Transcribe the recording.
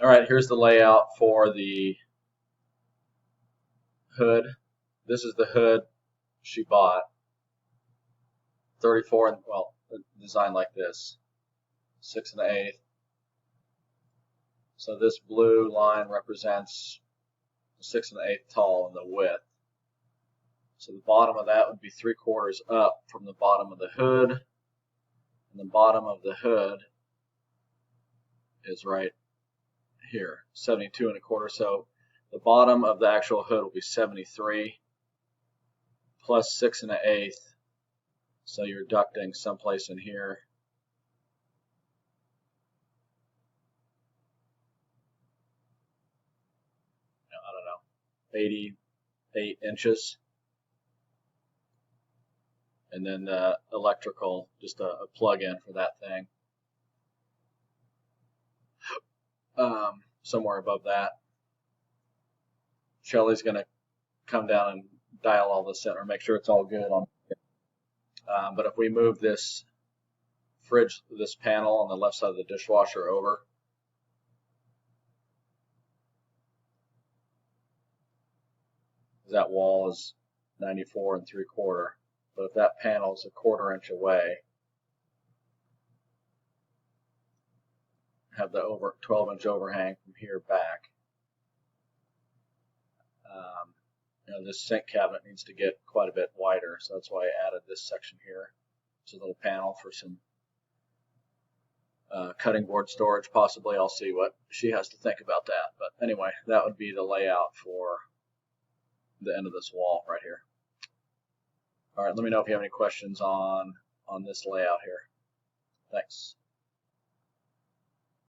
All right, here's the layout for the hood. This is the hood she bought. 34, and well, designed like this, 6 1/8. So this blue line represents 6 1/8 tall in the width. So the bottom of that would be 3/4 up from the bottom of the hood, and the bottom of the hood is right here, 72 1/4. So the bottom of the actual hood will be 73 plus 6 1/8. So you're ducting someplace in here. I don't know, 88 inches. And then the electrical, just a plug-in for that thing. Somewhere above that. Shelly's going to come down and dial all this in or make sure it's all good on. But if we move this fridge, this panel on the left side of the dishwasher over, that wall is 94 3/4. But if that panel is 1/4 inch away, have the 12-inch overhang from here back. This sink cabinet needs to get quite a bit wider, so that's why I added this section here. It's a little panel for some cutting board storage, possibly. I'll see what she has to think about that. But anyway, that would be the layout for the end of this wall right here. All right, let me know if you have any questions on this layout here. Thanks.